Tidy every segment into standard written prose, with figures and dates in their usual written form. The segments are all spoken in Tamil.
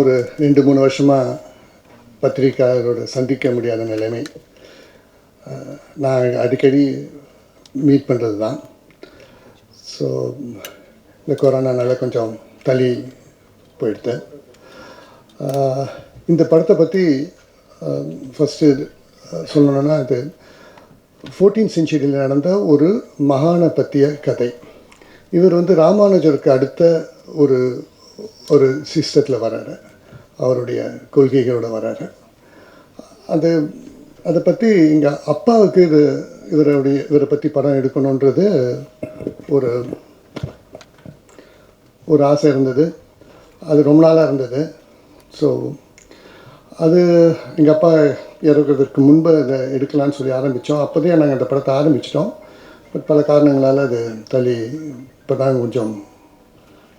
ஒரு 2-3 வருஷமாக பத்திரிக்கையாளரோட சந்திக்க முடியாத நிலைமை. நான் அடிக்கடி மீட் பண்ணுறது தான். ஸோ இந்த கொரோனானால கொஞ்சம் தள்ளி போயிடுது. இந்த படத்தை பற்றி ஃபஸ்ட்டு சொல்லணுன்னா, இது 14th செஞ்சுரியில் நடந்த ஒரு மகானை பற்றிய கதை. இவர் ராமானுஜருக்கு அடுத்த ஒரு ஒரு சிஸ்டத்தில் வர்றாரு, அவருடைய கொள்கைகளோடு வர்றாரு. அதை பற்றி எங்கள் அப்பாவுக்கு இவரை பற்றி படம் எடுக்கணுன்றது ஒரு ஒரு ஆசை இருந்தது. அது ரொம்ப நாளாக இருந்தது. ஸோ அது எங்கள் அப்பா இறக்கிறதுக்கு முன்பு அதை எடுக்கலான்னு சொல்லி ஆரம்பித்தோம். அப்போதே நாங்கள் அந்த படத்தை ஆரம்பிச்சிட்டோம். பட் பல காரணங்களால் அது தள்ளி இப்போ தான் கொஞ்சம்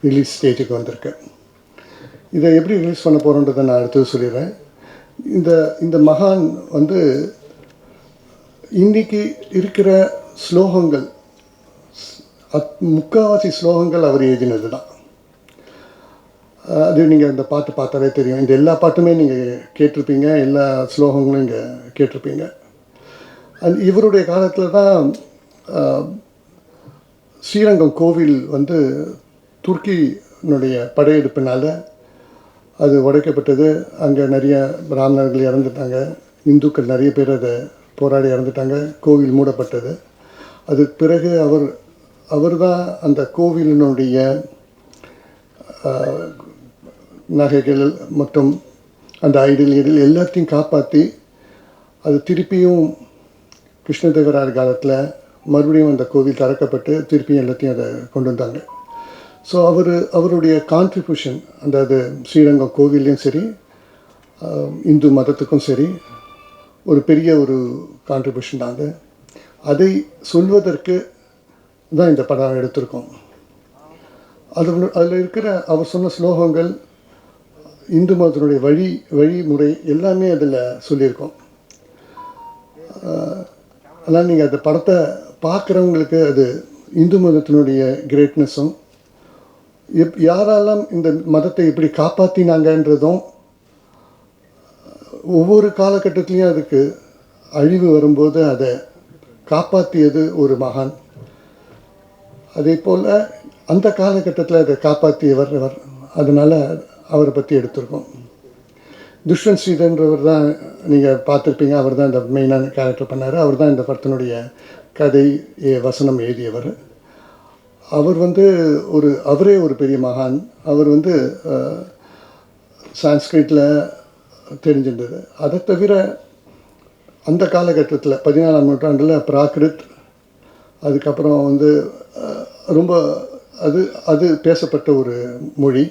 ரிலீஸ் ஸ்டேஜுக்கு வந்திருக்கு. இதை எப்படி ரிலீஸ் பண்ண போகிறோன்றதை நான் அடுத்தது சொல்லிடுறேன். இந்த மகான் இன்றைக்கி இருக்கிற ஸ்லோகங்கள், முக்கால்வாசி ஸ்லோகங்கள் அவர் எழுதினது தான். அது நீங்கள் இந்த பாட்டு பார்த்தாலே தெரியும். இந்த எல்லா பாட்டுமே நீங்கள் கேட்டிருப்பீங்க, எல்லா ஸ்லோகங்களும் இங்கே கேட்டிருப்பீங்க. இவருடைய காலத்தில் தான் ஸ்ரீரங்கம் கோவில் துர்க்கியினுடைய படையெடுப்பினால் அது உடைக்கப்பட்டது. அங்கே நிறைய பிராமணர்கள் இறந்துட்டாங்க, இந்துக்கள் நிறைய பேர் அதை போராடி இறந்துட்டாங்க. கோவில் மூடப்பட்டது. அதுக்கு பிறகு அவர் தான் அந்த கோவிலினுடைய நகைகள் மற்றும் அந்த ஐடியல்கள் எல்லாத்தையும் காப்பாற்றி அது திருப்பியும் கிருஷ்ணதேவராயர் காலத்தில் மறுபடியும் அந்த கோவில் திறக்கப்பட்டு திருப்பியும் எல்லாத்தையும் அதை கொண்டு வந்தாங்க. ஸோ அவருடைய கான்ட்ரிபியூஷன் அது ஸ்ரீரங்கம் கோவில்லையும் சரி, இந்து மதத்துக்கும் சரி ஒரு பெரிய ஒரு கான்ட்ரிபியூஷன் தான். அதை சொல்வதற்கு தான் இந்த படம் எடுத்திருக்கோம். அதில் இருக்கிற அவர் சொன்ன ஸ்லோகங்கள், இந்து மதத்தினுடைய வழிமுறை எல்லாமே அதில் சொல்லியிருக்கோம். அதனால் நீங்கள் அந்த படத்தை பார்க்குறவங்களுக்கு அது இந்து மதத்தினுடைய கிரேட்னஸும், யாரெல்லாம் இந்த மதத்தை எப்படி காப்பாற்றினாங்கன்றதும், ஒவ்வொரு காலகட்டத்திலையும் அதுக்கு அழிவு வரும்போது அதை காப்பாற்றியது ஒரு மகான். அதே போல் அந்த காலகட்டத்தில் அதை காப்பாற்றியவர். அதனால் அவரை பற்றி எடுத்திருக்கோம். துஷ்வந்த் ஸ்ரீதர்ன்றவர் தான் நீங்கள் பார்த்துருப்பீங்க. அவர் தான் இந்த மெயினான கேரக்டர் பண்ணார். அவர் தான் இந்த படத்தினுடைய கதை வசனம் எழுதியவர். அவர் அவரே ஒரு பெரிய மகான். அவர் சான்ஸ்கிரிட்டில் தெரிஞ்சிருந்தது. அதை தவிர அந்த காலகட்டத்தில் 14ஆம் நூற்றாண்டில் பிராகிருத், அதுக்கப்புறம் ரொம்ப அது பேசப்பட்ட ஒரு மொழி,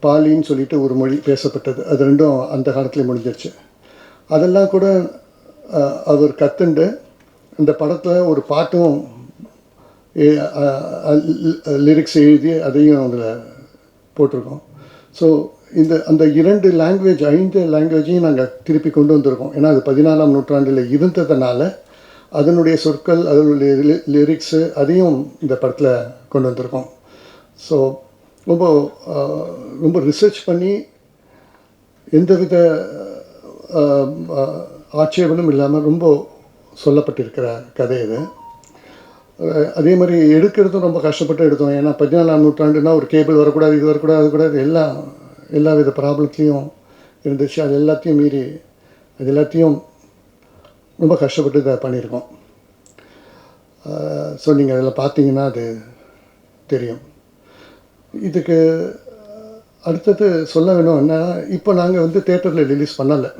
பாலின்னு சொல்லிட்டு ஒரு மொழி பேசப்பட்டது. அது ரெண்டும் அந்த காலத்துலேயே முடிஞ்சிருச்சு. அதெல்லாம் கூட அவர் கற்றுண்டு இந்த படத்தில் ஒரு பாட்டும் லிரிக்ஸ் எழுதி அதையும் அதில் போட்டிருக்கோம். ஸோ அந்த 2 லாங்குவேஜ் 5 லாங்குவேஜையும் நாங்கள் திருப்பி கொண்டு வந்திருக்கோம். ஏன்னா அது 14ஆம் நூற்றாண்டில் இருந்ததுனால அதனுடைய சொற்கள், அதனுடைய லிரிக்ஸு அதையும் இந்த படத்தில் கொண்டு வந்திருக்கோம். ஸோ ரொம்ப ரிசர்ச் பண்ணி எந்தவித ஆட்சேபனும் இல்லாமல் ரொம்ப சொல்லப்பட்டிருக்கிற கதை இது. அதே மாதிரி எடுக்கிறதும் ரொம்ப கஷ்டப்பட்டு எடுத்தோம். ஏன்னா 14ஆம் நூற்றாண்டுனா ஒரு கேபிள் வரக்கூடாது, இது வரக்கூடாது, அது கூடாது, எல்லா வித ப்ராப்ளத்துலேயும் இருந்துச்சு. அது எல்லாத்தையும் மீறி அது எல்லாத்தையும் ரொம்ப கஷ்டப்பட்டு இதை பண்ணியிருக்கோம். ஸோ நீங்கள் அதில் பார்த்தீங்கன்னா அது தெரியும். இதுக்கு அடுத்தது சொல்ல வேணும்னா, இப்போ நாங்கள் தேட்டரில் ரிலீஸ் பண்ணலை.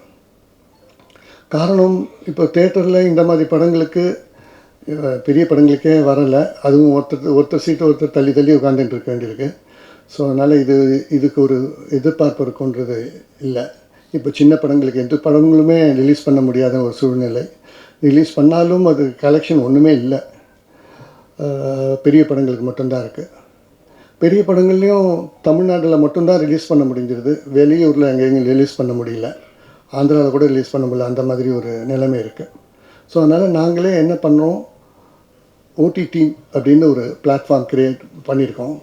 காரணம், இப்போ தேட்டரில் இந்த மாதிரி படங்களுக்கு, பெரிய படங்களுக்கே வரலை. அதுவும் ஒருத்தர் சீட்டு ஒருத்தர் தள்ளி உட்காந்துட்டு இருக்க வேண்டியிருக்கு. ஸோ அதனால் இதுக்கு ஒரு எதிர்பார்ப்பு இருக்குன்றது இல்லை. இப்போ சின்ன படங்களுக்கு எந்த படங்களுமே ரிலீஸ் பண்ண முடியாத ஒரு சூழ்நிலை. ரிலீஸ் பண்ணாலும் அது கலெக்ஷன் ஒன்றுமே இல்லை. பெரிய படங்களுக்கு மட்டும்தான் இருக்குது. பெரிய படங்கள்லேயும் தமிழ்நாட்டில் மட்டும்தான் ரிலீஸ் பண்ண முடிஞ்சிருது. வெளியூரில் எங்கேயும் ரிலீஸ் பண்ண முடியல. ஆந்திராவில் கூட ரிலீஸ் பண்ண முடியல. அந்த மாதிரி ஒரு நிலைமை இருக்குது. ஸோ அதனால் நாங்களே என்ன பண்ணோம், ஓடிடி அப்படின்னு ஒரு பிளாட்ஃபார்ம் க்ரியேட் பண்ணியிருக்கோம்.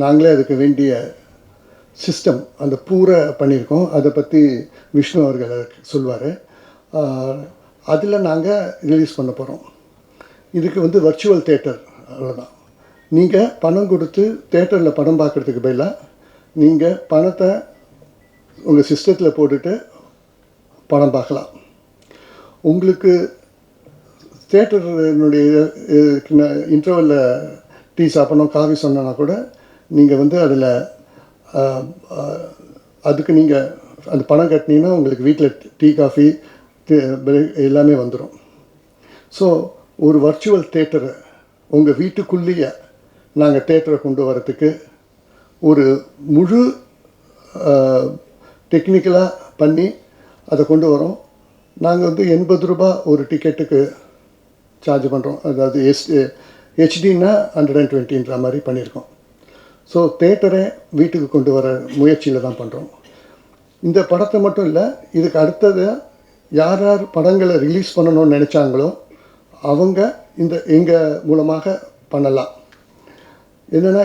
நாங்களே அதுக்கு வேண்டிய சிஸ்டம் அந்த பூரா பண்ணியிருக்கோம். அதை பற்றி விஷ்ணு அவர்கள் சொல்வார். அதில் நாங்கள் ரிலீஸ் பண்ண போகிறோம். இதுக்கு வந்து வர்ச்சுவல் தேட்டர் அவ்வளோதான். நீங்கள் பணம் கொடுத்து தேட்டரில் படம் பார்க்குறதுக்கு பதிலாக நீங்கள் பணத்தை உங்கள் சிஸ்டத்தில் போட்டுட்டு படம் பார்க்கலாம். உங்களுக்கு தேட்டருடைய இன்டர்வலில் டீ சாப்பிடணும், காஃபி சொன்னா கூட நீங்கள் வந்து அதில் அதுக்கு நீங்கள் அந்த பணம் கட்டினீங்கன்னா உங்களுக்கு வீட்டில் டீ காஃபி எல்லாமே வந்துடும். ஸோ ஒரு வர்ச்சுவல் தேட்டரை உங்கள் வீட்டுக்குள்ளேயே நாங்கள் தேட்டரை கொண்டு வரத்துக்கு ஒரு முழு டெக்னிக்கலாக பண்ணி அதை கொண்டு வரோம். நாங்கள் வந்து 80 ரூபா ஒரு டிக்கெட்டுக்கு சார்ஜ் பண்ணுறோம். அதாவது ஹெச்டின்னா 120ன்ற மாதிரி பண்ணியிருக்கோம். ஸோ தேட்டரை வீட்டுக்கு கொண்டு வர முயற்சியில் தான் பண்ணுறோம். இந்த படத்தை மட்டும் இல்லை, இதுக்கு அடுத்தது யார் யார் படங்களை ரிலீஸ் பண்ணணும்னு நினச்சாங்களோ அவங்க எங்கள் மூலமாக பண்ணலாம். என்னென்னா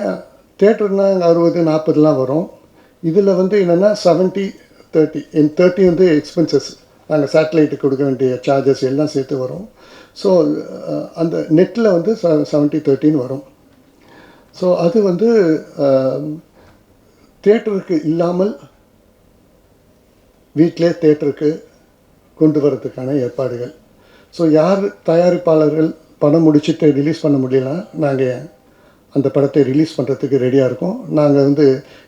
தேட்டர்னால் 60-40 வரும். இதில் வந்து என்னென்னா 70-30 30 வந்து எக்ஸ்பென்சஸ், நாங்கள் சேட்டலைட்டுக்கு கொடுக்க வேண்டிய சார்ஜஸ் எல்லாம் சேர்த்து வரும். ஸோ அந்த நெட்டில் வந்து 70-30 வரும். ஸோ அது வந்து தேட்டருக்கு இல்லாமல் வீட்டிலே தேட்டருக்கு கொண்டு வரதுக்கான ஏற்பாடுகள். ஸோ யார் தயாரிப்பாளர்கள் படம் முடிச்சுட்டு ரிலீஸ் பண்ண முடியலன்னா நாங்கள் அந்த படத்தை ரிலீஸ் பண்ணுறதுக்கு ரெடியாக இருக்கோம். நாங்கள் வந்து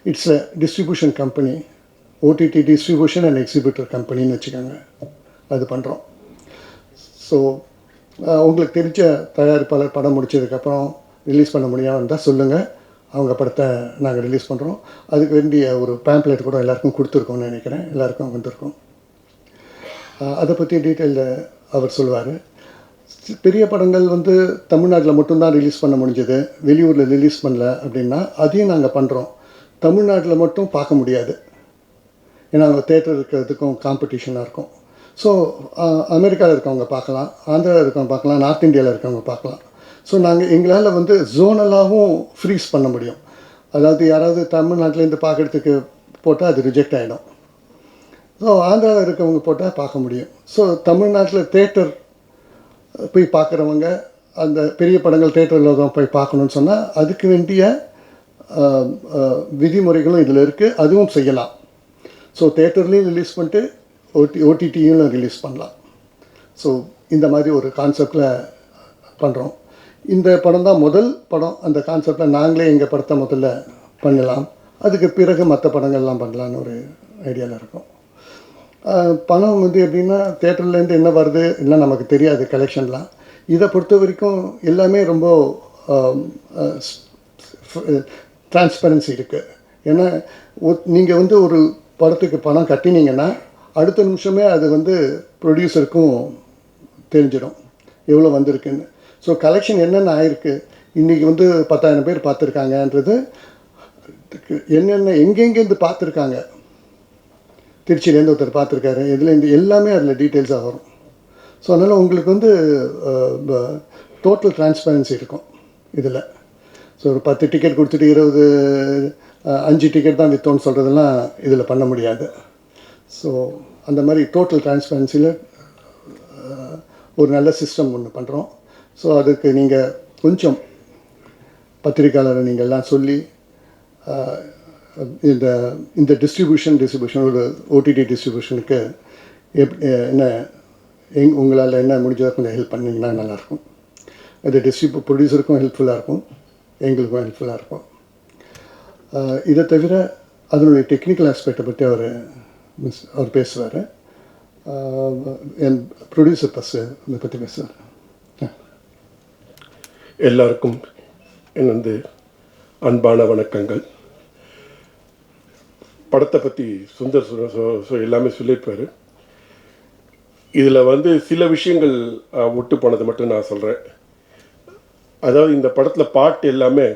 it's a distribution company, OTT distribution and exhibitor கம்பெனின்னு வச்சுக்கோங்க, அது பண்ணுறோம். ஸோ உங்களுக்கு தெரிஞ்ச தயாரிப்பாளர் படம் முடித்ததுக்கப்புறம் ரிலீஸ் பண்ண முடியாமல் இருந்தால் சொல்லுங்கள், அவங்க படத்தை நாங்கள் ரிலீஸ் பண்ணுறோம். அதுக்கு வேண்டிய ஒரு பேம்ப்ளெட் கூட எல்லாருக்கும் கொடுத்துருக்கோம்னு நினைக்கிறேன், எல்லாருக்கும் வந்திருக்கோம். அதை பற்றி டீட்டெயிலில் அவர் சொல்லுவார். பெரிய படங்கள் வந்து தமிழ்நாட்டில் மட்டும்தான் ரிலீஸ் பண்ண முடிஞ்சது, வெளியூரில் ரிலீஸ் பண்ணல அப்படின்னா அதையும் நாங்கள் பண்ணுறோம். தமிழ்நாட்டில் மட்டும் பார்க்க முடியாது, ஏன்னா அங்கே தேட்டர் இருக்கிறதுக்கும் காம்படிஷனாக இருக்கும். ஸோ அமெரிக்காவில் இருக்கவங்க பார்க்கலாம், ஆந்திராவில் இருக்கவங்க பார்க்கலாம், நார்த் இந்தியாவில் இருக்கவங்க பார்க்கலாம். ஸோ நாங்கள் எங்களால் வந்து ஜோனலாகவும் ஃப்ரீஸ் பண்ண முடியும். அதாவது யாராவது தமிழ்நாட்டிலேருந்து பார்க்குறதுக்கு போட்டால் அது ரிஜெக்ட் ஆகிடும். ஸோ ஆந்திராவில் இருக்கவங்க போட்டால் பார்க்க முடியும். ஸோ தமிழ்நாட்டில் தேட்டர் போய் பார்க்குறவங்க அந்த பெரிய படங்கள் தேட்டரில் தான் போய் பார்க்கணுன்னு சொன்னால் அதுக்கு வேண்டிய விதிமுறைகளும் இதில் இருக்குது, அதுவும் செய்யலாம். ஸோ தேட்டர்லேயும் ரிலீஸ் பண்ணிட்டு ஓடிடியும் ரிலீஸ் பண்ணலாம். ஸோ இந்த மாதிரி ஒரு கான்செப்டில் பண்ணுறோம். இந்த படம் தான் முதல் படம். அந்த கான்செப்டில் நாங்களே எங்கள் படத்தை முதல்ல பண்ணலாம், அதுக்கு பிறகு மற்ற படங்கள்லாம் பண்ணலான்னு ஒரு ஐடியாவில் இருக்கும். பணம் வந்து எப்படின்னா தேட்டர்லேருந்து என்ன வருது எல்லாம் நமக்கு தெரியாது, கலெக்ஷன்லாம். இதை பொறுத்த வரைக்கும் எல்லாமே ரொம்ப டிரான்ஸ்பரன்சி இருக்குது. ஏன்னா நீங்கள் வந்து ஒரு படத்துக்கு பணம் கட்டினீங்கன்னா அடுத்த நிமிஷமே அது வந்து ப்ரொடியூசருக்கும் தெரிஞ்சிடும் எவ்வளோ வந்திருக்குன்னு. ஸோ கலெக்ஷன் என்னென்ன ஆயிருக்கு, இன்றைக்கி வந்து 10,000 பேர் பார்த்துருக்காங்கன்றது, என்னென்ன எங்கெங்கேருந்து பார்த்துருக்காங்க, திருச்சியிலேருந்து ஒருத்தர் பார்த்துருக்காரு, இதுலேருந்து எல்லாமே அதில் டீட்டெயில்ஸாக வரும். ஸோ அதனால் உங்களுக்கு வந்து டோட்டல் டிரான்ஸ்பரன்சி இருக்கும் இதில். ஸோ ஒரு 10 டிக்கெட் கொடுத்துட்டு 5 டிக்கெட் தான் விற்றோன்னு சொல்கிறதெல்லாம் இதில் பண்ண முடியாது. ஸோ அந்த மாதிரி டோட்டல் டிரான்ஸ்பரன்சியில் ஒரு நல்ல சிஸ்டம் ஒன்று பண்ணுறோம். ஸோ அதுக்கு நீங்கள் கொஞ்சம் பத்திரிக்கையாளரை நீங்கள்லாம் சொல்லி இந்த டிஸ்ட்ரிபியூஷன் ஒரு ஓடிடி டிஸ்ட்ரிபியூஷனுக்கு என்ன உங்களால் என்ன முடிஞ்சதாக கொஞ்சம் ஹெல்ப் பண்ணிங்கன்னா நல்லாயிருக்கும். அது ப்ரொடியூசருக்கும் ஹெல்ப்ஃபுல்லாக இருக்கும், எங்களுக்கும் ஹெல்ப்ஃபுல்லாக இருக்கும். இதை தவிர அதனுடைய டெக்னிக்கல் ஆஸ்பெக்டை பற்றி அவர் பேசுவார். என் ப்ரொடியூசர் இதை பற்றி பேசுவார். எல்லாருக்கும் எனது அன்பான வணக்கங்கள். படத்தை பற்றி சுந்தர் எல்லாமே சொல்லியிருப்பார். இதில் வந்து சில விஷயங்கள் ஒட்டு போனது மட்டும் நான் சொல்கிறேன். அதாவது இந்த படத்தில் பாட்டு எல்லாமே,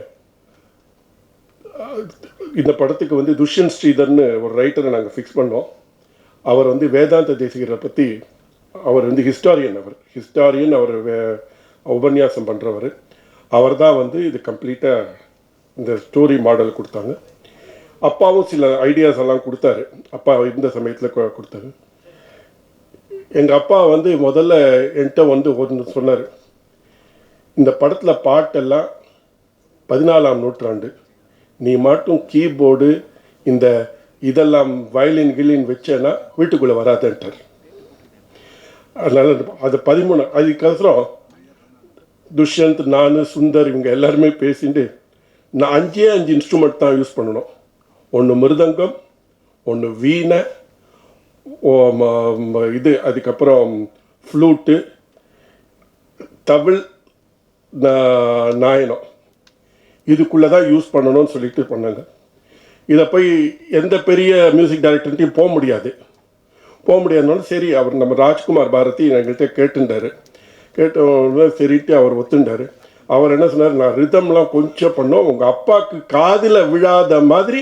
இந்த படத்துக்கு வந்து துஷ்யந்த் ஸ்ரீதர்னு ஒரு ரைட்டரை நாங்கள் ஃபிக்ஸ் பண்ணோம். அவர் வந்து வேதாந்த தேசிகரை பற்றி, அவர் வந்து ஹிஸ்டாரியன், அவர் உபன்யாசம் பண்ணுறவர். அவர் தான் வந்து இது கம்ப்ளீட்டாக இந்த ஸ்டோரி மாடல் கொடுத்தாங்க. அப்பாவும் சில ஐடியாஸ் எல்லாம் கொடுத்தாரு. அப்பா இருந்த சமயத்தில் கொடுத்தாரு. எங்கள் அப்பா வந்து முதல்ல என்கிட்ட வந்து ஒன்று சொன்னார். இந்த படத்தில் பாட்டெல்லாம் 14ஆம் நூற்றாண்டு, நீ மட்டும் கீபோர்டு இந்த இதெல்லாம் வயலின் கிளின் வச்சேன்னா வீட்டுக்குள்ளே வராதுன்ட்டார். அதனால் அது 13 அதுக்கப்புறம் துஷ்யந்த், நான், சுந்தர் இவங்க எல்லாருமே பேசிட்டு நான் 5 இன்ஸ்ட்ருமெண்ட் தான் யூஸ் பண்ணணும். ஒன்று மிருதங்கம், ஒன்று வீணை, இது அதுக்கப்புறம் ஃப்ளூட்டு, தவில், நாயனம், இதுக்குள்ளே தான் யூஸ் பண்ணணும்னு சொல்லிட்டு பண்ணாங்க. இதை போய் எந்த பெரிய மியூசிக் டைரக்டர்கிட்டையும் போக முடியாதுனாலும் சரி, அவர் நம்ம ராஜ்குமார் பாரதி எங்கள்கிட்ட கேட்டுட்டார். கேட்ட சரிட்டு அவர் ஒத்துண்டார். அவர் என்ன சொன்னார், நான் ரிதம்லாம் கொஞ்சம் பண்ணோம், உங்கள் அப்பாவுக்கு காதில் விழாத மாதிரி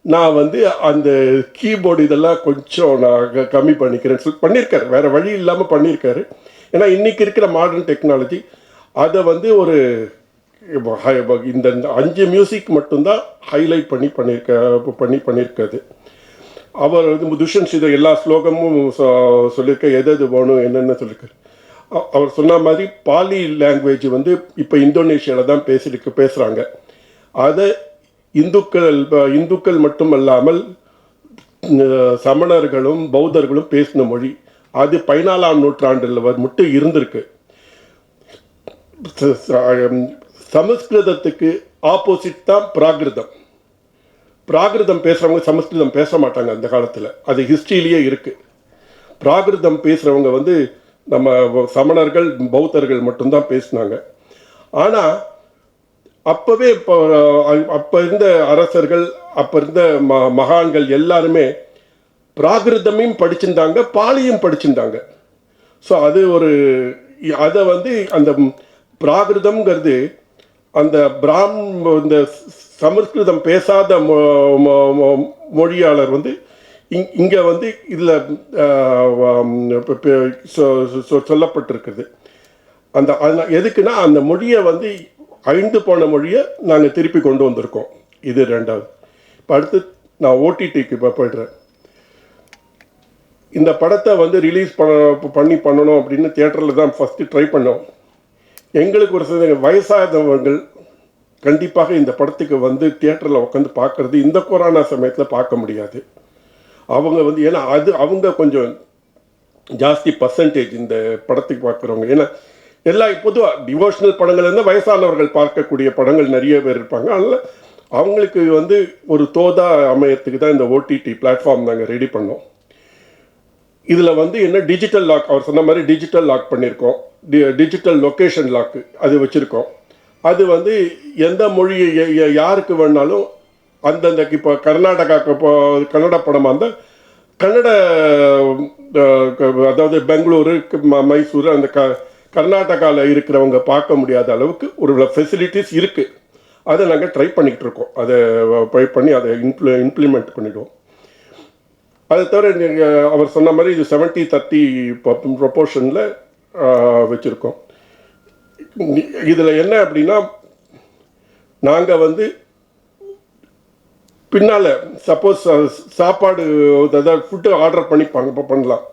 நான் வந்து அந்த கீபோர்டு இதெல்லாம் கொஞ்சம் நான் கம்மி பண்ணிக்கிறேன்னு சொல்லி பண்ணியிருக்காரு. வேறு வழி இல்லாமல் பண்ணியிருக்காரு. ஏன்னா இன்றைக்கி இருக்கிற மாடர்ன் டெக்னாலஜி அதை வந்து ஒரு இந்த 5 மியூசிக் மட்டும்தான் ஹைலைட் பண்ணியிருக்காது. அவர் வந்து துஷ்யந்த் ஸ்ரீதர் எல்லா ஸ்லோகமும் சொல்லியிருக்க, எது வேணும் என்னென்ன சொல்லியிருக்காரு. அவர் சொன்ன மாதிரி பாலி லாங்குவேஜ் வந்து இப்போ இந்தோனேஷியாவில் தான் பேசுகிறாங்க. அதை இந்துக்கள் மட்டுமல்லாமல் சமணர்களும் பௌத்தர்களும் பேசின மொழி. அது 14ஆம் நூற்றாண்டில் மட்டும் இருந்திருக்கு. சமஸ்கிருதத்துக்கு ஆப்போசிட் தான் பிராகிருதம் பேசுகிறவங்க சமஸ்கிருதம் பேச மாட்டாங்க அந்த காலத்தில். அது ஹிஸ்ட்ரியிலேயே இருக்குது. பிராகிருதம் பேசுகிறவங்க வந்து நம்ம சமணர்கள் பௌத்தர்கள் மட்டும்தான் பேசினாங்க. ஆனால் அப்போவே அப்போ இருந்த அரசர்கள், அப்போ இருந்த மகான்கள் எல்லாருமே பிராகிருதமையும் படிச்சிருந்தாங்க, பாலியும் படிச்சிருந்தாங்க. ஸோ அது அதை வந்து அந்த பிராகிருதம்ங்கிறது அந்த இந்த சமஸ்கிருதம் பேசாத மொழியாளர் வந்து இங்கே வந்து இதில் சொல்லப்பட்டிருக்குது. எதுக்குன்னா அந்த மொழியை வந்து அழிந்து போன மொழியை நாங்கள் திருப்பி கொண்டு வந்திருக்கோம். இது 2வது. இப்போ அடுத்து நான் ஓடிடிக்கு இப்போ போய்ட்றேன். இந்த படத்தை வந்து ரிலீஸ் பண்ணணும் அப்படின்னு தியேட்டரில் தான் ஃபஸ்ட்டு ட்ரை பண்ணோம். எங்களுக்கு ஒரு சில வயசானவர்கள் கண்டிப்பாக இந்த படத்துக்கு வந்து தியேட்டரில் உட்காந்து பார்க்குறது இந்த கொரோனா சமயத்தில் பார்க்க முடியாது. அவங்க வந்து ஏன்னா அவங்க கொஞ்சம் ஜாஸ்தி பர்சன்டேஜ் இந்த படத்துக்கு பார்க்குறவங்க. ஏன்னா எல்லா பொதுவாக டிவோஷனல் படங்கள் இருந்தால் வயசானவர்கள் பார்க்கக்கூடிய படங்கள் நிறைய பேர் இருப்பாங்க. அதனால் அவங்களுக்கு வந்து ஒரு தோதா அமையத்துக்கு தான் இந்த ஓடிடி பிளாட்ஃபார்ம் நாங்கள் ரெடி பண்ணோம். இதில் வந்து என்ன டிஜிட்டல் லாக், அவர் சொன்ன மாதிரி டிஜிட்டல் லாக் பண்ணியிருக்கோம். டிஜிட்டல் லொக்கேஷன் லாக்கு அது வச்சுருக்கோம். அது வந்து எந்த மொழி யாருக்கு வேணாலும் அந்தந்த இப்போ கர்நாடகாவுக்கு இப்போ கன்னட படமாக இருந்தால் கன்னட, அதாவது பெங்களூரு, மைசூர், அந்த கர்நாடகாவில் இருக்கிறவங்க பார்க்க முடியாத அளவுக்கு ஒரு ஃபெசிலிட்டிஸ் இருக்குது. அதை நாங்கள் ட்ரை பண்ணிக்கிட்டு இருக்கோம். அதை ட்ரை பண்ணி அதை இம்ப்ளிமெண்ட் பண்ணிவிடுவோம். அதை தவிர அவர் சொன்ன மாதிரி இது 70-30 ப்ரொபோர்ஷனில் வச்சுருக்கோம். இதில் என்ன அப்படின்னா, நாங்கள் வந்து பின்னால் சப்போஸ் சாப்பாடு அதாவது ஃபுட்டு ஆர்டர் பண்ணி பண்ணலாம்.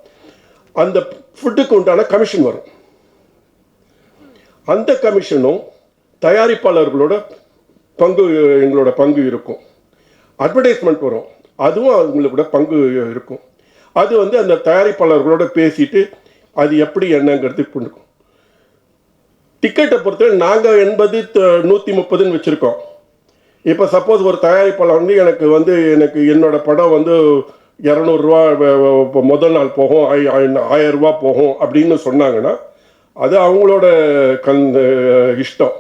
அந்த ஃபுட்டுக்கு உண்டான கமிஷன் வரும். அந்த கமிஷனும் தயாரிப்பாளர்களோட எங்களோட பங்கு இருக்கும். அட்வர்டைஸ்மெண்ட் வரும், அதுவும் அவங்களோட பங்கு இருக்கும். அது வந்து அந்த தயாரிப்பாளர்களோட பேசிட்டு அது எப்படி என்னங்கிறது இருக்கும். டிக்கெட்டை பொறுத்தவரை நாங்கள் 80-130 வச்சுருக்கோம். இப்போ சப்போஸ் ஒரு தயாரிப்பாளர் வந்து எனக்கு என்னோடய படம் வந்து 200 ரூபா முதல் நாள் போகும், 1000 ரூபா போகும் அப்படின்னு சொன்னாங்கன்னா அது அவங்களோட இஷ்டம்.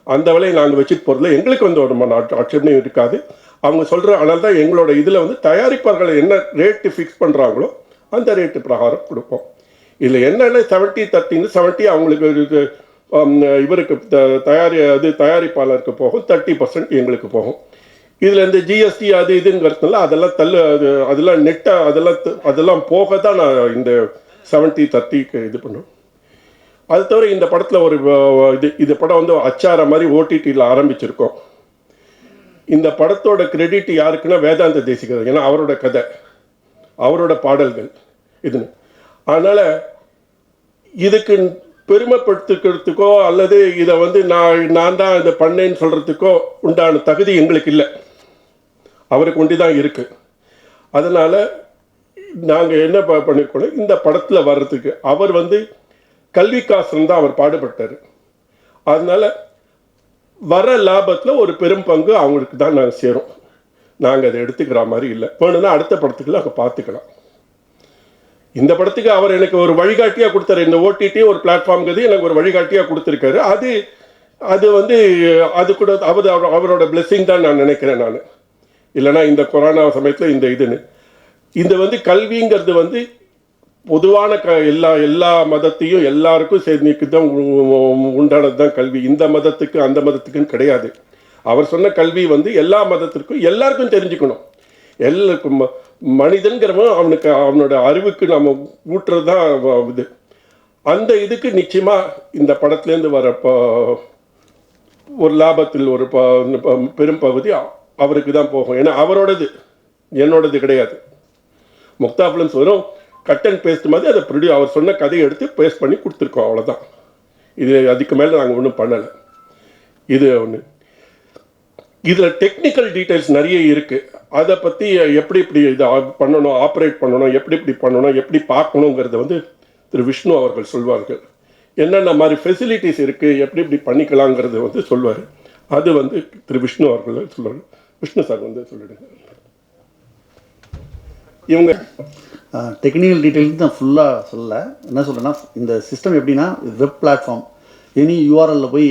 அந்த வேலையை நாங்கள் வச்சுட்டு போகிறதுல எங்களுக்கு வந்து ஒரு ஆட்சேபனையும் இருக்காது. அவங்க சொல்கிற அதனால தான் எங்களோட இதில் வந்து தயாரிப்பாளர்கள் என்ன ரேட்டு ஃபிக்ஸ் பண்ணுறாங்களோ அந்த ரேட்டு பிரகாரம் கொடுப்போம். இதில் என்னென்ன 70-30 70 அவங்களுக்கு இவருக்கு தயாரிப்பாளருக்கு போகும், 30% எங்களுக்கு போகும். இதில் இந்த ஜிஎஸ்டி அது இதுங்கிறதுனால அதெல்லாம் நெட்டாக அதெல்லாம் போக தான் நான் இந்த 70-30 இது பண்ணுவேன். அது தவிர இந்த படத்தில் ஒரு இது படம் வந்து அச்சார மாதிரி ஓடிடியில் ஆரம்பிச்சிருக்கோம். இந்த படத்தோட கிரெடிட் யாருக்குன்னா வேதாந்த தேசிகர். ஏன்னா அவரோட கதை, அவரோட பாடல்கள் இதுன்னு. அதனால் இதுக்கு பெருமைப்படுத்திக்கிறதுக்கோ அல்லது இதை வந்து நான் தான் இதை பண்ணேன்னு சொல்கிறதுக்கோ உண்டான தகுதி எங்களுக்கு இல்லை, அவருக்கு ஒண்டி தான் இருக்குது. அதனால் நாங்கள் என்ன பண்ணியிருக்கோம், இந்த படத்தில் வர்றதுக்கு அவர் வந்து கல்விக்காசம் தான் அவர் பாடுபட்டார். அதனால் வர லாபத்தில் ஒரு பெரும் பங்கு அவங்களுக்கு தான் நாங்கள் சேரும். நாங்கள் அதை எடுத்துக்கிற மாதிரி இல்லை. வேணும்னா அடுத்த படத்துக்குள்ள நாங்கள் பார்த்துக்கலாம். இந்த படத்துக்கு அவர் எனக்கு ஒரு வழிகாட்டியாக கொடுத்தாரு. இந்த ஓடிடி ஒரு பிளாட்ஃபார்ம்ங்கிறது எனக்கு ஒரு வழிகாட்டியாக கொடுத்துருக்காரு. அது வந்து அது கூட அவரோட பிளெஸிங் தான் நான் நினைக்கிறேன். நான் இல்லைனா இந்த கொரோனா சமயத்தில் இந்த வந்து கல்விங்கிறது வந்து பொதுவான எல்லா மதத்தையும் எல்லாருக்கும் சேர்ந்துக்கு தான் உண்டானது தான் கல்வி. இந்த மதத்துக்கு அந்த மதத்துக்குன்னு கிடையாது. அவர் சொன்ன கல்வி வந்து எல்லா மதத்திற்கும் எல்லாருக்கும் தெரிஞ்சுக்கணும். எல்லாருக்கும் மனிதன்கிறவன் அவனோட அறிவுக்கு நம்ம ஊட்டுறது தான் இது. அந்த இதுக்கு நிச்சயமாக இந்த படத்துலேருந்து வர ஒரு லாபத்தில் ஒரு பெரும் பகுதி அவருக்கு தான் போகும். ஏன்னா அவரோடது, என்னோடது கிடையாது. முக்தா ஃபிலிம்ஸ் வரும் கட் அண்ட் பேஸ்ட் மாதிரி அதை அவர் சொன்ன கதையை எடுத்து பேஸ்ட் பண்ணி கொடுத்துருக்கோம், அவ்வளோதான். இது அதுக்கு மேலே நாங்கள் ஒன்றும் பண்ணலை. இது ஒன்று. இதில் டெக்னிக்கல் டீட்டெயில்ஸ் நிறைய இருக்குது. அதை பற்றி எப்படி இதை பண்ணணும், ஆப்ரேட் பண்ணணும், எப்படி பண்ணணும், எப்படி பார்க்கணுங்கிறத வந்து திரு விஷ்ணு அவர்கள் சொல்வார்கள். என்னென்ன மாதிரி ஃபெசிலிட்டிஸ் இருக்குது, எப்படி பண்ணிக்கலாங்கிறது வந்து சொல்வார். அது வந்து திரு விஷ்ணு அவர்கள் சொல்வார். விஷ்ணு சார் வந்து சொல்லிடுங்க. இவங்க டெக்னிக்கல் டீட்டெயில்ஸ் நான் ஃபுல்லாக சொல்லலை. என்ன சொல்கிறேன்னா, இந்த சிஸ்டம் எப்படின்னா வெப் பிளாட்ஃபார்ம். எனி யூஆர்எல்ல போய்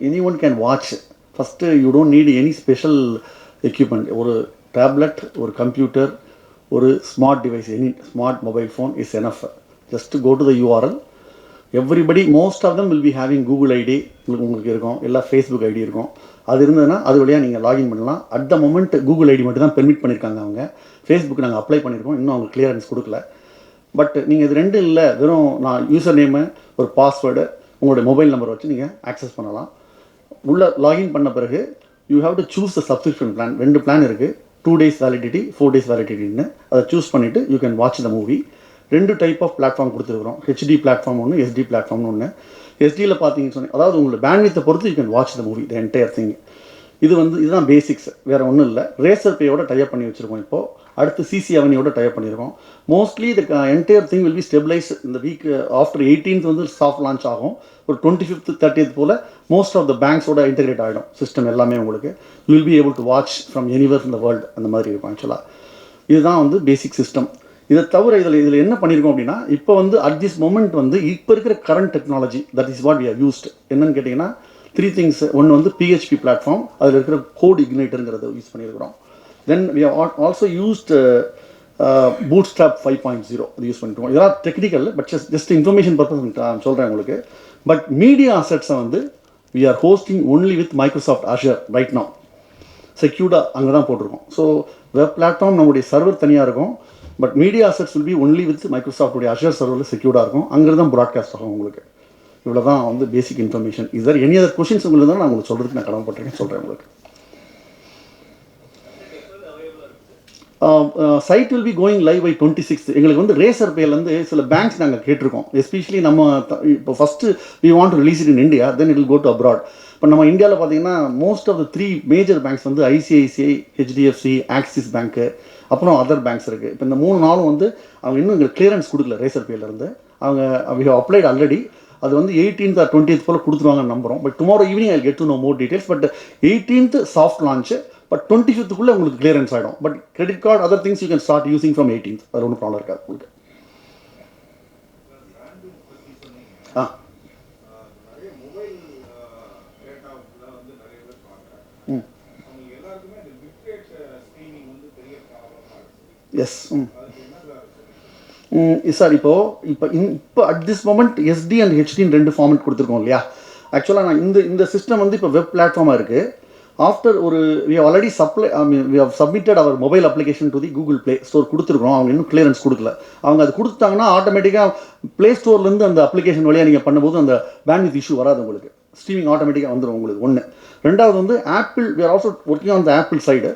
anyone can watch. First you don't need any special equipment. ஒரு டேப்லெட், ஒரு கம்ப்யூட்டர், ஒரு smart device, any smart mobile phone is enough. Just go to the URL. Everybody, most of them will be having Google ID உங்களுக்கு இருக்கும், இல்லை ஃபேஸ்புக் ஐடி இருக்கும். அது இருந்ததுன்னா அது வழியாக நீங்கள் லாகின் பண்ணலாம். At the moment Google ID மட்டும் தான் பெர்மிட் பண்ணியிருக்காங்க அவங்க. ஃபேஸ்புக் நாங்கள் அப்ளை பண்ணியிருக்கோம், இன்னும் அவங்க கிளியரன்ஸ் கொடுக்கல. பட் நீங்கள் இது ரெண்டும் இல்லை, வெறும் நான் யூசர் நேமு, ஒரு பாஸ்வேர்டு, உங்களுடைய மொபைல் நம்பர் வச்சு நீங்கள் ஆக்சஸ் பண்ணலாம். உள்ள லாகின் பண்ண பிறகு you have to choose the subscription plan. 2 plan இருக்குது, 2 days வேலிடிட்டி, 4 days வேலிடிட்டின்னு. அதை சூஸ் பண்ணிவிட்டு you can watch the movie. 2 type of platform கொடுத்துருக்குறோம். ஹெச்டி பிளாட்ஃபார்ம் ஒன்று, எஸ்டி பிளாட்ஃபார்ம்னு ஒன்று. எஸ்டியில் பார்த்தீங்கன்னு சொன்னேன், அதாவது உங்களோட பேண்ட்வித்தை பொறுத்து you can watch the movie, the entire thing. இதுதான் பேசிக்ஸ், வேறு ஒன்றும் இல்லை. ரேசர் பேயோட டைப் பண்ணி வச்சுருக்கோம். இப்போது அடுத்து சிசி அவனியோட டைப் பண்ணியிருக்கோம். Mostly the entire thing will be stabilise இந்த வீக். ஆஃப்டர் 18th வந்து சாஃப்ட் லான்ச் ஆகும். ஒரு 25th 30th போல் மோஸ்ட் ஆஃப் த பேங்க்ஸோட இன்டெகிரேட் ஆகிடும் சிஸ்டம் எல்லாமே. உங்களுக்கு you will be able to watch from anywhere in the world, அந்த மாதிரி இருக்கும் ஆக்சுவலாக. இதுதான் வந்து பேசிக் சிஸ்டம். இதை தவிர இதில் என்ன பண்ணியிருக்கோம் அப்படின்னா, இப்போ வந்து அட் திஸ் மொமெண்ட் வந்து இப்போ இருக்கிற current technology, that is what we have used. என்னன்னு கேட்டிங்கன்னா 3 things. ஒன்று வந்து PHP பிளாட்ஃபார்ம், அதில் இருக்கிற கோட் இக்னைட்டருங்கிறத யூஸ் பண்ணியிருக்கிறோம். Then we have also used bootstrap 5.0 அது யூஸ் பண்ணிட்டுருக்கோம். இதெல்லாம் technical, but just information purpose நான் சொல்கிறேன் உங்களுக்கு. பட் மீடியா அசெட்ஸை வந்து we are hosting only with Microsoft Azure right now. செக்யூர்டாக அங்கே தான் போட்டிருக்கோம். ஸோ வெப் பிளாட்ஃபார்ம் நம்முடைய சர்வர் தனியாக இருக்கும், but media assets will be only with மைக்ரோசாஃப்டுடைய அஷர் சர்வரில் செக்யூர்டாக இருக்கும். அங்கே தான் ப்ராட்காஸ்ட் ஆகும் உங்களுக்கு. இவ்வளோ தான் வந்து basic information. Is there any other questions உங்களுக்கு தான் நான் உங்களுக்கு சொல்கிறதுக்கு நான் கடமைப்பட்டிருக்கேன், சொல்கிறேன் உங்களுக்கு. Site will be going live by 26th. எங்களுக்கு வந்து ரேசர் பேலேருந்து சில பேங்க்ஸ் நாங்கள் கேட்டிருக்கோம். எஸ்பெஷலி நம்ம இப்போ first we want to release it in India, then it will go to abroad. இப்போ நம்ம இந்தியாவில் பார்த்தீங்கன்னா most of the 3 major banks வந்து ICICI, HDFC, ஆக்சிஸ் பேங்க்கு, அப்புறம் அதர் பேங்க்ஸ் இருக்குது. இப்போ இந்த 3 நாளும் வந்து அவங்க இன்னும் எங்களுக்கு கிளியரன்ஸ் கொடுக்கல ரேசர் பேலேருந்து. அவங்க வி ஹவ் அப்ளைட் ஆல்ரெடி. அது வந்து 18th or 20th போல் கொடுத்துருவாங்கன்னு நம்புகிறோம். But tomorrow evening I get to know more details. But 18th soft launch, but 25th உங்களுக்கு கிளியரன்ஸ் ஆகிடும். But credit card other things you can start using from 18th. அது ஒன்றும் ப்ராப்ளம் இருக்காது உங்களுக்கு. Yes sir. இப்போ at this moment SD and HD 2 format கொடுத்துருக்கோம் இல்லையா. ஆக்சுவலாக நான் இந்த சிஸ்டம் வந்து இப்போ வெப் பிளாட்ஃபார்மாக இருக்குது. After we have already we have submitted our mobile application to the Google Play Store கொடுத்துருக்கோம். அவங்க இன்னும் கிளியரன்ஸ் கொடுக்கல. அவங்க அது கொடுத்தாங்கன்னா ஆட்டோமேட்டிக்காக ப்ளே ஸ்டோர்லேருந்து அந்த அப்ளிகேஷன் வழியாக நீங்கள் பண்ணும்போது அந்த பேண்ட்வித் இஷ்யூ வராது உங்களுக்கு. ஸ்ட்ரீமிங் ஆட்டோமேட்டிக்காக வந்துடும் உங்களுக்கு ஒன்று. ரெண்டாவது வந்து apple, we are also working on the apple side,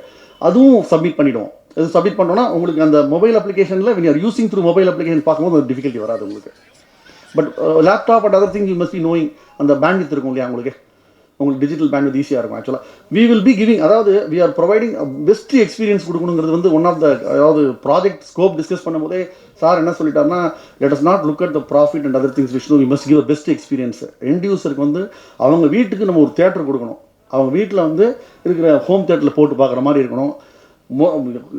அதுவும் சப்மிட் பண்ணிவிடுவோம். இது சப்மிட் பண்ணோன்னா உங்களுக்கு அந்த மொபைல் அப்ளிகேஷனில் when you are using through mobile application பார்க்கும்போது ஒரு டிஃபிகல்ட்டி வராது உங்களுக்கு. But laptop and other thing you must be knowing, அந்த பேண்ட்வித் இருக்கும் இல்லையா உங்களுக்கு டிஜிட்டல் பேண்ட்வித் ஈஸியாக இருக்கும். ஆக்சுவலாக வி வில் பி கிவிங், அதாவது we are providing best experience கொடுக்கணுங்கிறது வந்து ஒன் ஆஃப் த, அதாவது ப்ராஜெக்ட் ஸ்கோப் டிஸ்கஸ் பண்ணும்போதே சார் என்ன சொல்லிட்டாருன்னா, let us not look at the profit and other things, Vishnu we must give a best experience. End யூஸருக்கு வந்து அவங்க வீட்டுக்கு நம்ம ஒரு தியேட்டர் கொடுக்கணும், அவங்க வீட்டில் வந்து இருக்கிற ஹோம் தியேட்டரில் போட்டு பார்க்குற மாதிரி இருக்கணும்.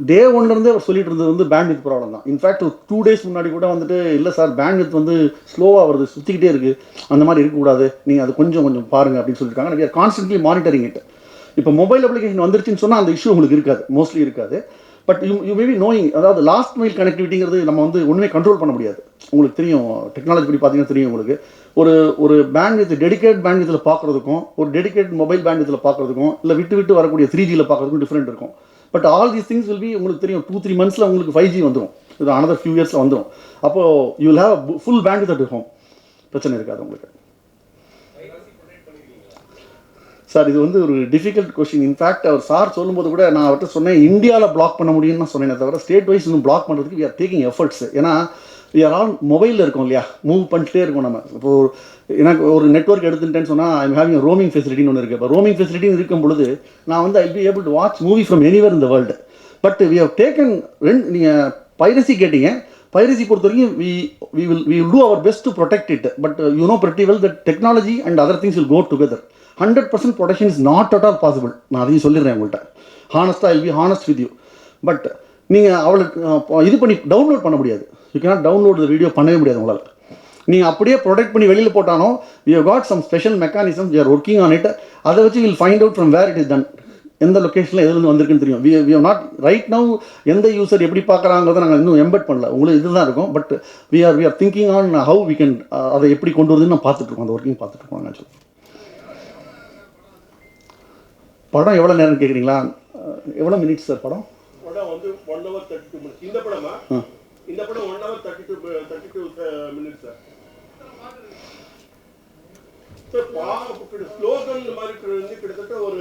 டே ஒன்லேருந்தே அவர் சொல்லிட்டு இருந்தது வந்து பேண்ட்வித் ப்ராப்ளம் தான். இன்ஃபேக்ட் ஒரு 2 days முன்னாடி கூட வந்துட்டு, இல்லை சார் பேண்ட்வித் வந்து ஸ்லோவாக வருது, சுற்றிக்கிட்டே இருக்குது, அந்த மாதிரி இருக்கக்கூடாது, நீங்கள் அது கொஞ்சம் பாருங்கள் அப்படின்னு சொல்லியிருக்காங்க. We are constantly monitoring it. இப்போ மொபைல் அப்ளிகேஷன் வந்துருச்சுன்னு சொன்னால் அந்த இஷ்யூ உங்களுக்கு இருக்காது, மோஸ்ட்லி இருக்காது. பட் யூ மேபி நோயிங், அதாவது லாஸ்ட் மைல் கனெக்டிவிட்டிங்கிறது நம்ம வந்து ஒன்றுமே கண்ட்ரோல் பண்ண முடியாது. உங்களுக்கு தெரியும், டெக்னாலஜி படி பார்த்தீங்கன்னா தெரியும் உங்களுக்கு. ஒரு பேண்ட்வித் டெடிகேட் பேண்ட்வித்தில் பார்க்குறதுக்கும் ஒரு டெடிகேட் மொபைல் பேண்ட்வித்தில் பார்க்குறதுக்கும், இல்லை விட்டு வரக்கூடிய 3Gயில் பார்க்குறதுக்கும் டிஃப்ரெண்ட் இருக்கும். But all these things will be, உங்களுக்கு தெரியும் 2-3 months உங்களுக்கு 5G வந்துடும், இது another few yearsல வந்துடும். அப்போது you will have full bandwidth at home, பிரச்சனை இருக்காது உங்களுக்கு. சார் இது வந்து ஒரு டிஃபிகல்ட் கொஸ்டின். இன்ஃபேக்ட் அவர் சார் சொல்லும்போது கூட நான் அவர்கிட்ட சொன்னேன், இந்தியாவில் பிளாக் பண்ண முடியும்னு சொன்னேன் தவிர ஸ்டேட் வைஸ் இன்னும் பிளாக் பண்ணுறதுக்கு வி ஆர் டேக்கிங் எஃபர்ட்ஸ். ஏன்னா வி ஆர் ஆல் மொபைலில் இருக்கோம் இல்லையா, மூவ் பண்ணிட்டே இருக்கோம் நம்ம. இப்போது எனக்கு ஒரு நெட்வொர்க் எடுத்துட்டேன்னு சொன்னால் ஐ எம் ஹேவிங் ரோமிங் ஃபெசிலிட்டின்னு ஒன்று இருக்குது. இப்போ ரோமிங் ஃபெசிலிட்டின்னு இருக்கும் பொழுது நான் வந்து I be able to watch movie from anywhere in the world. But we have taken நீங்கள் பைரசி கேட்டீங்க, பைரசி பொறுத்த வரைக்கும் we will do our best to protect it. But you know pretty well that technology and other things will go together. 100% protection is not at all possible. நான் அதையும் சொல்லிடுறேன் உங்கள்கிட்ட ஹானஸ்ட்டாக, I will be honest with you. But நீங்கள் அவளுக்கு இது பண்ணி டவுன்லோட் பண்ண முடியாது, you cannot download the video பண்ணவே முடியாது உங்களால். நீங்கள் அப்படியே ப்ரொடெக்ட் பண்ணி வெளியில் போட்டாலும் we have got some special mechanisms, we are working on it. அதை வச்சு will find out from where it is done, எந்த லொக்கேஷனில் எதுலேருந்து வந்திருக்குன்னு தெரியும். we have not right now எந்த யூசர் எப்படி பார்க்குறாங்கிறத நாங்கள் இன்னும் எம்பெட் பண்ணல, உங்களுக்கு இதுதான் இருக்கும். But we are thinking on how we can அதை எப்படி கொண்டு வருதுன்னு நான் பார்த்துட்ருக்கோம், அந்த ஒர்க்கிங் பார்த்துட்ருக்கோம். ஆக்சுவலி படம் எவ்வளோ நேரம் கேட்குறீங்களா, எவ்வளோ மினிட்ஸ் சார் படம்? படம் வந்து 1 hour 32 minutes. இந்த படமா? இந்த படம் 1 hour 32 minutes சார். சார் பாக்க ஸ்லோகன் மாதிரி கிட்டத்தட்ட ஒரு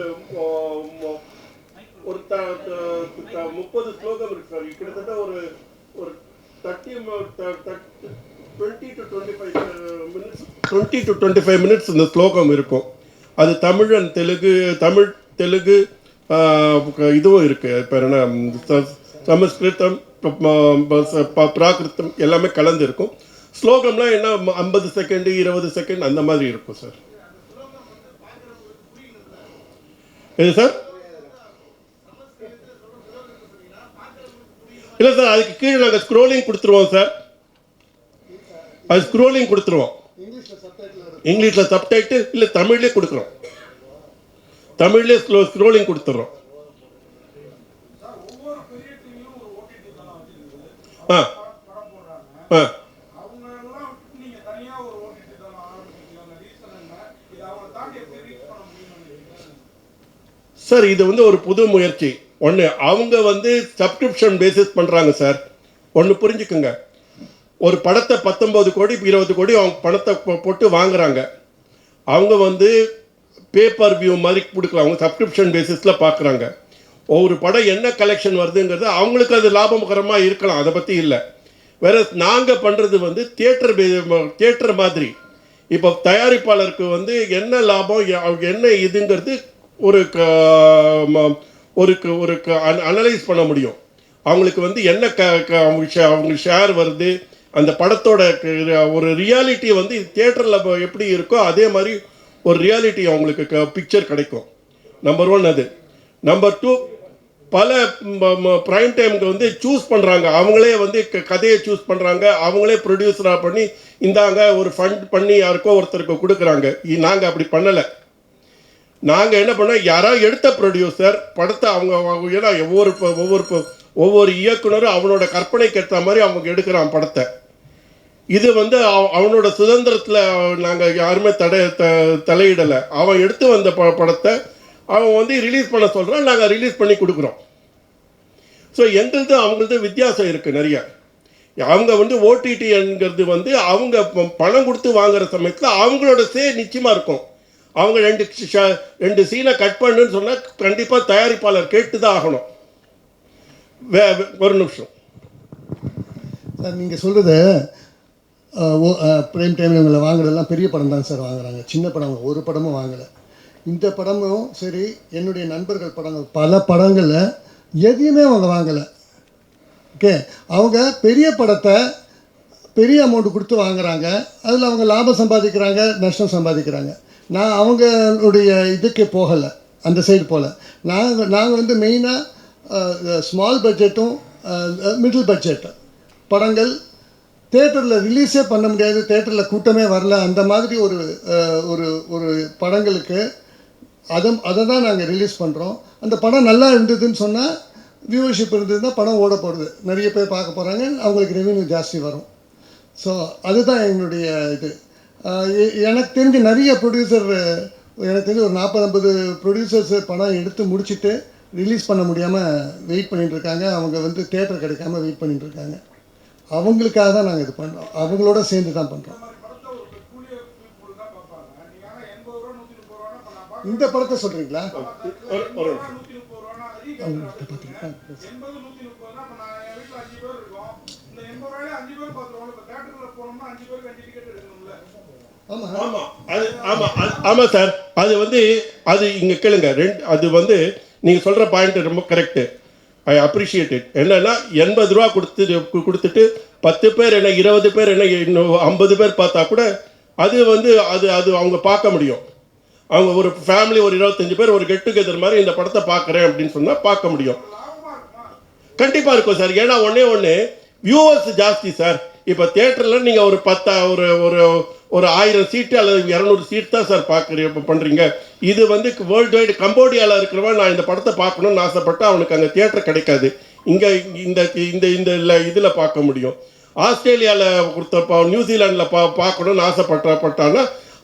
30 ஸ்லோகம் இருக்கு சார். கிட்டத்தட்ட ஒரு 20 to 25 minutes இந்த ஸ்லோகம் இருக்கும். அது தமிழ் அண்ட் தமிழ் தெலுங்கு இதுவும் இருக்குது. இப்போ என்ன சமஸ்கிருதம் பிராகிருத்தம் எல்லாமே கலந்து இருக்கும். ஸ்லோகம்லாம் என்ன 50 செகண்ட் 20 செகண்ட் அந்த மாதிரி இருக்கும் சார். எது சார்? இல்லை சார், அதுக்கு கீழே நாங்கள் ஸ்க்ரோலிங் கொடுத்துருவோம் சார். அது ஸ்க்ரோலிங் கொடுத்துருவோம். இங்கிலீஷில் சப்டைட்டில் இல்லை தமிழ்லேயே கொடுக்குறோம், தமிழ்லேயே ஸ்க்ரோலிங் கொடுத்துட்றோம். ஆ ஆ சார், இது வந்து ஒரு புது முயற்சி. ஒன்று, அவங்க வந்து சப்ஸ்கிரிப்ஷன் பேசிஸ் பண்ணுறாங்க சார். ஒன்று புரிஞ்சுக்குங்க, ஒரு படத்தை 19 கோடி 20 கோடி அவங்க பணத்தை போட்டு வாங்குறாங்க. அவங்க வந்து பேப்பர் வியூ மாதிரி கொடுக்கலாம், அவங்க சப்ஸ்கிரிப்ஷன் பேசிஸில் பார்க்குறாங்க. ஒவ்வொரு படம் என்ன கலெக்ஷன் வருதுங்கிறது அவங்களுக்கு அது லாபகரமாக இருக்கலாம், அதை பற்றி இல்லை. வேற நாங்கள் பண்ணுறது வந்து தியேட்டர் மாதிரி. இப்போ தயாரிப்பாளருக்கு வந்து என்ன லாபம் என்ன இதுங்கிறது ஒரு அனலைஸ் பண்ண முடியும். அவங்களுக்கு வந்து என்ன அவங்க ஷேர் வருது, அந்த படத்தோட ஒரு ரியாலிட்டி வந்து தியேட்டரில் எப்படி இருக்கோ அதே மாதிரி ஒரு ரியாலிட்டி அவங்களுக்கு பிக்சர் கிடைக்கும். நம்பர் 1 அது. நம்பர் 2, பல ப்ரைம் டைமுக்கு வந்து சூஸ் பண்ணுறாங்க, அவங்களே வந்து கதையை சூஸ் பண்ணுறாங்க, அவங்களே ப்ரொடியூசராக பண்ணி இந்தாங்க ஒரு ஃபண்ட் பண்ணி யாருக்கோ ஒருத்தருக்கு கொடுக்குறாங்க. நாங்கள் அப்படி பண்ணலை. நாங்கள் என்ன பண்ணோம், யாராவது எடுத்த ப்ரொடியூசர் படத்தை அவங்க ஏன்னா ஒவ்வொரு இயக்குனரும் அவனோட கற்பனைக்கு ஏற்ற மாதிரி அவங்க எடுக்கிறான் படத்தை. இது வந்து அவனோட சுதந்திரத்தில் நாங்கள் யாருமே தலையிடலை. அவன் எடுத்து வந்த படத்தை அவன் வந்து ரிலீஸ் பண்ண சொல்கிறான், நாங்கள் ரிலீஸ் பண்ணி கொடுக்குறோம். ஸோ எங்களது அவங்களது வித்தியாசம் இருக்குது நிறைய. அவங்க வந்து ஓடிடிங்கிறது வந்து அவங்க பணம் கொடுத்து வாங்குகிற சமயத்தில் அவங்களோட நிச்சயமாக இருக்கும். அவங்க ரெண்டு சீனை கட் பண்ணுன்னு சொன்னால் கண்டிப்பாக தயாரிப்பாளர் கேட்டு தான் ஆகணும். ஒரு நிமிஷம் சார், நீங்கள் சொல்கிறது ப்ரைம் டைமில் இவங்களை வாங்குறதெல்லாம் பெரிய படம் தான் சார் வாங்குறாங்க. சின்ன படம் ஒரு படமும் வாங்கலை. இந்த படமும் சரி, என்னுடைய நண்பர்கள் படங்கள் பல படங்களில் எதையுமே அவங்க வாங்கலை. ஓகே, அவங்க பெரிய படத்தை பெரிய அமௌண்ட் கொடுத்து வாங்குறாங்க. அதில் அவங்க லாபம் சம்பாதிக்கிறாங்க, நஷ்டம் சம்பாதிக்கிறாங்க. நான் அவங்களுடைய இதுக்கு போகலை, அந்த சைடு போகல. நாங்கள் வந்து மெயினாக ஸ்மால் பட்ஜெட்டும் மிடில் பட்ஜெட் படங்கள் தேட்டரில் ரிலீஸே பண்ண முடியாது, தேட்டரில் கூட்டமே வரல, அந்த மாதிரி ஒரு ஒரு ஒரு படங்களுக்கு அதை தான் நாங்கள் ரிலீஸ் பண்ணுறோம். அந்த படம் நல்லா இருந்ததுன்னு சொன்னால், வியூவர்ஷிப் இருந்ததுன்னா படம் ஓட போடுது, நிறைய பேர் பார்க்க போகிறாங்க, அவங்களுக்கு ரெவென்யூ ஜாஸ்தி வரும். ஸோ அதுதான் எங்களுடைய இது. எனக்கு தெரிஞ்ச நிறைய ப்ரொடியூசர், எனக்கு தெரிஞ்ச ஒரு 40-50 ப்ரொடியூசர்ஸ் படம் எடுத்து முடிச்சுட்டு ரிலீஸ் பண்ண முடியாமல் வெயிட் பண்ணிகிட்ருக்காங்க. அவங்க வந்து தேட்டர் கிடைக்காம வெயிட் பண்ணிகிட்ருக்காங்க. அவங்களுக்காக தான் நாங்கள் இது பண்ணுறோம், அவங்களோட சேர்ந்து தான் பண்ணுறோம். இந்த படத்தை சொல்கிறீங்களா? ஆமாம் சார், அது வந்து அது இங்கே கேளுங்க. அது வந்து நீங்கள் சொல்கிற பாயிண்ட் ரொம்ப கரெக்டு. I appreciate it. என்னன்னா 80 ரூபா கொடுத்துட்டு 10 பேர் என்ன 20 பேர் என்ன இன்னும் 50 பேர் பார்த்தா கூட அது வந்து அது அவங்க பார்க்க முடியும். அவங்க ஒரு ஃபேமிலி ஒரு 25 பேர் ஒரு கெட் டுகெதர் மாதிரி இந்த படத்தை பார்க்குறேன் அப்படின்னு சொன்னால் பார்க்க முடியும். கண்டிப்பாக இருக்கும் சார். ஏன்னா ஒன்று வியூவர்ஸ் ஜாஸ்தி சார். இப்போ தேட்டரில் நீங்கள் ஒரு 1000 சீட்டு அல்லது 200 சீட் தான் சார் பண்ணுறீங்க. இது வந்து வேர்ல்டு வைடு கம்போடியாவில் இருக்கிறவன் நான் இந்த படத்தை பார்க்கணுன்னு ஆசைப்பட்டால் அவனுக்கு அங்கே தியேட்டர் கிடைக்காது. இங்கே இந்த இதில் பார்க்க முடியும். ஆஸ்திரேலியாவில் கொடுத்த நியூசிலாண்டில் பார்க்கணுன்னு ஆசைப்பட்டான்னா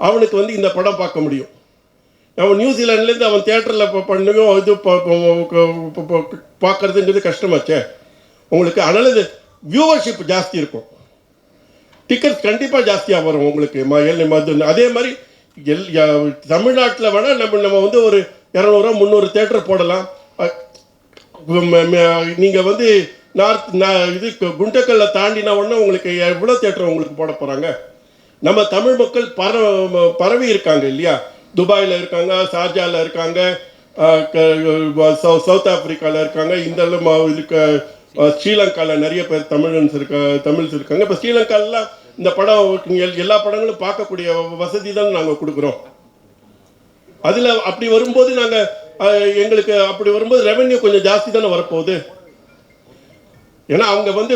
அவனுக்கு வந்து இந்த படம் பார்க்க முடியும். அவன் நியூசிலாண்ட்லேருந்து அவன் தியேட்டரில் பண்ணுவோம் இது பார்க்குறதுங்கிறது கஷ்டமாச்சே உங்களுக்கு. அதனால் இது வியூவர்ஷிப் ஜாஸ்தி இருக்கும், டிக்கெட்ஸ் கண்டிப்பாக ஜாஸ்தியாக வரும் உங்களுக்கு. அதே மாதிரி தமிழ்நாட்டில் வேணால் நம்ம வந்து ஒரு 200-300 தேட்டர் போடலாம். நீங்கள் வந்து இது குண்டக்கல்ல தாண்டினா உடனே உங்களுக்கு எவ்வளோ தேட்டர் உங்களுக்கு போட போகிறாங்க? நம்ம தமிழ் மக்கள் பரவி இருக்காங்க இல்லையா? துபாயில் இருக்காங்க, ஷார்ஜாவில் இருக்காங்க, சவுத் ஆப்பிரிக்காவில் இருக்காங்க, இந்த ஸ்ரீலங்காவில் நிறைய பேர் தமிழ்ஸ் இருக்காங்க. இப்போ ஸ்ரீலங்காலெலாம் இந்த படம் எல்லா படங்களும் பார்க்கக்கூடிய வசதி தான் நாங்கள் கொடுக்குறோம். அதில் அப்படி வரும்போது எங்களுக்கு அப்படி வரும்போது ரெவென்யூ கொஞ்சம் ஜாஸ்தி தானே வரப்போகுது. ஏன்னா அவங்க வந்து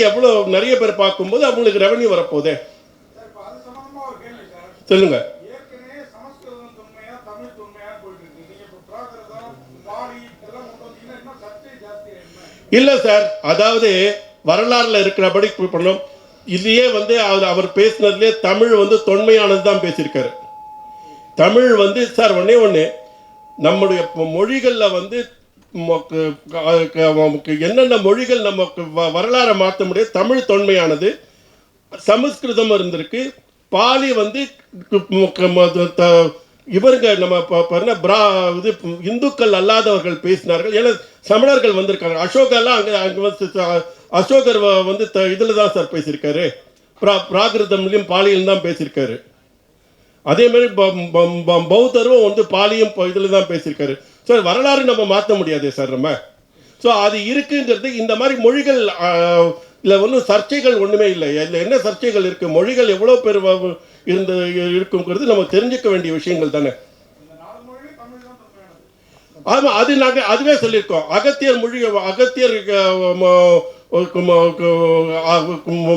எவ்வளோ நிறைய பேர் பார்க்கும்போது அவங்களுக்கு ரெவென்யூ வரப்போகுது. சொல்லுங்க. இல்லை சார், அதாவது வரலாறுல இருக்கிறபடி பண்ணோம். இதுலேயே வந்து அவர் பேசினதுலேயே தமிழ் வந்து தொன்மையானது தான் பேசியிருக்காரு. தமிழ் வந்து சார் ஒன்று நம்முடைய மொழிகளில் வந்து என்னென்ன மொழிகள் நமக்கு வரலாறை மாற்ற முடியாது. தமிழ் தொன்மையானது. சமஸ்கிருதம் இருந்திருக்கு, பாலி வந்து இவருங்க நம்ம இது இந்துக்கள் அல்லாதவர்கள் பேசினார்கள். ஏன்னா சமணர்கள் வந்திருக்காங்க. அசோகெல்லாம் அங்கே அசோகர் வந்து இதில் தான் சார் பேசியிருக்காரு, பிராகிருதம்லையும் பாலியிலும் தான் பேசியிருக்காரு. அதே மாதிரி பௌத்தரும் வந்து பாலியும் இதில் தான் பேசியிருக்காரு. ஸோ வரலாறு நம்ம மாற்ற முடியாது சார் நம்ம. ஸோ அது இருக்குங்கிறது இந்த மாதிரி மொழிகள் இல்லை ஒன்றும் சர்ச்சைகள் ஒன்றுமே இல்லை. இதில் என்ன சர்ச்சைகள் இருக்குது? மொழிகள் எவ்வளோ பேர் இருக்குங்கிறது நம்ம தெரிஞ்சுக்க வேண்டிய விஷயங்கள் தானே. ஆமாம், அது நாங்கள் அதுவே சொல்லியிருக்கோம். அகத்தியர்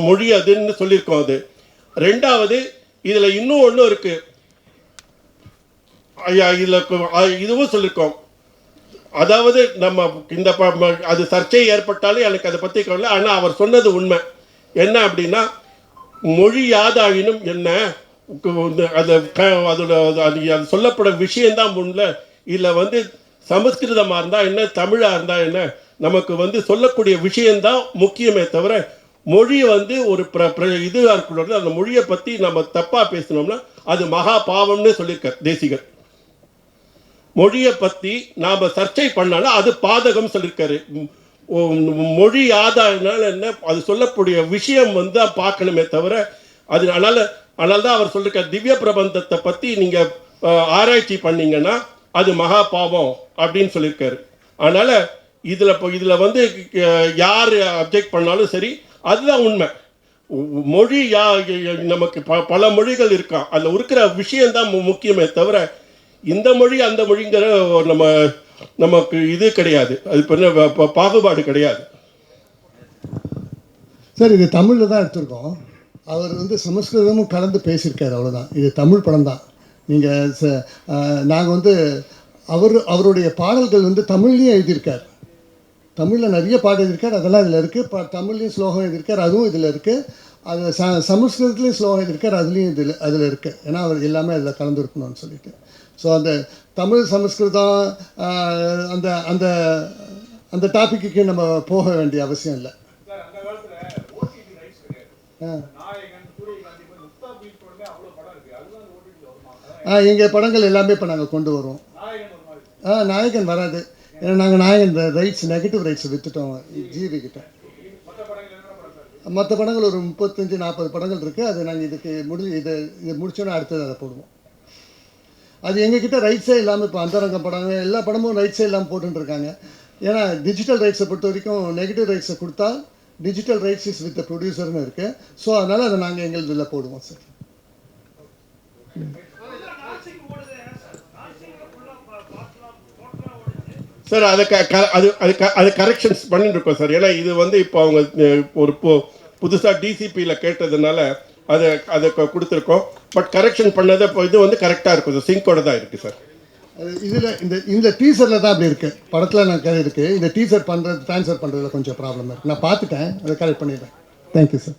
மொழி அதுன்னு சொல்லியிருக்கோம். அது ரெண்டாவது. இதில் இன்னும் ஒன்றும் இருக்குது, இதில் இதுவும் சொல்லியிருக்கோம். அதாவது நம்ம இந்த அது சர்ச்சை ஏற்பட்டாலும் எனக்கு அதை பற்றி கவலை. ஆனால் அவர் சொன்னது உண்மை. என்ன அப்படின்னா, மொழி யாதாயினும் என்ன அது சொல்லப்பட விஷயந்தான் முன்ன. இதில் வந்து சமஸ்கிருதமாக இருந்தால் என்ன, தமிழாக இருந்தால் என்ன, நமக்கு வந்து சொல்லக்கூடிய விஷயந்தான் முக்கியமே தவிர மொழியை வந்து ஒரு இதுவாக இருக்கக்கூடாது. அந்த மொழியை பற்றி நம்ம தப்பாக பேசினோம்னா அது மகா பாவம்னு சொல்லியிருக்கார் தேசிகர். மொழியை பற்றி நாம் சர்ச்சை பண்ணாலும் அது பாதகம் சொல்லியிருக்காரு. மொழி ஆதாரனால என்ன, அது சொல்லக்கூடிய விஷயம் வந்து தான் பார்க்கணுமே தவிர அது அதனால தான் அவர் சொல்லியிருக்கார், திவ்ய பிரபந்தத்தை பற்றி நீங்கள் ஆராய்ச்சி பண்ணீங்கன்னா அது மகா பாவம் அப்படின்னு சொல்லியிருக்காரு. அதனால் இதில் வந்து யார் அப்ஜெக்ட் பண்ணாலும் சரி, அதுதான் உண்மை. மொழி நமக்கு பல மொழிகள் இருக்கான், அதில் இருக்கிற விஷயந்தான் முக்கியமே தவிர இந்த மொழி அந்த மொழிங்கிற நமக்கு இது கிடையாது, அது பாகுபாடு கிடையாது. சார் இது தமிழில் தான் எடுத்திருக்கோம். அவர் வந்து சமஸ்கிருதமும் கலந்து பேசியிருக்காரு, அவ்வளோதான். இது தமிழ் படம் தான். நீங்கள் நாங்கள் வந்து அவருடைய பாடல்கள் வந்து தமிழ்லேயும் எழுதியிருக்கார். தமிழில் நிறைய பாடல் எழுதியிருக்கார், அதெல்லாம் இதில் இருக்குது. தமிழ்லேயும் ஸ்லோகம் எழுதியிருக்கார், அதுவும் இதில் இருக்குது. அது சமஸ்கிருதத்துலேயும் ஸ்லோகம் எழுதியிருக்கார், அதுலேயும் அதில் இருக்குது. ஏன்னா அவர் எல்லாமே அதில் கலந்துருக்கணும்னு சொல்லிட்டு. ஸோ அந்த தமிழ் சமஸ்கிருதம் அந்த அந்த அந்த டாப்பிக்கு நம்ம போக வேண்டிய அவசியம் இல்லை. எங்கள் படங்கள் எல்லாமே இப்போ நாங்கள் கொண்டு வருவோம். நாயகன் வராது, ஏன்னா நாங்கள் நாயகன் ரைட்ஸ் நெகட்டிவ் ரைட்ஸை விற்றுட்டோம் ஜிவி கிட்ட. மற்ற படங்கள் ஒரு 35-40 படங்கள் இருக்குது. அது நாங்கள் இது முடிச்சோன்னே அடுத்தது அதை போடுவோம். அது எங்ககிட்ட ரைட்ஸே இல்லாமல் இப்போ அந்தரங்கம் படங்கள் எல்லா படமும் ரைட்ஸே இல்லாமல் போட்டுருக்காங்க. ஏன்னா டிஜிட்டல் ரைட்ஸை பொறுத்த வரைக்கும் நெகட்டிவ் ரைட்ஸை கொடுத்தா டிஜிட்டல் ரைட்ஸ் இஸ் வித் ப்ரொடியூசர்னு இருக்குது. ஸோ அதனால் அதை நாங்கள் எங்கள் இதில் போடுவோம் சார். சார் அது கரெக்ஷன்ஸ் பண்ணிட்டு இருக்கோம் சார். ஏன்னா இது வந்து இப்போ அவங்க ஒரு புதுசாக டிசிபியில் கேட்டதுனால அதை கொடுத்துருக்கோம். பட் கரெக்ஷன் பண்ணதை இப்போ இது வந்து கரெக்டாக இருக்கும் சார், சிங்கோட தான் இருக்குது சார். இதில் இந்த டீசரில் தான் அப்படி இருக்குது. படத்தில் நான் இருக்குது, இந்த டீசர் ட்ரான்ஸ்ஃபர் பண்ணுறதுல கொஞ்சம் ப்ராப்ளம் இருக்குது. நான் பார்த்துட்டேன், அதை கரெக்ட் பண்ணிடுறேன். Thank you sir.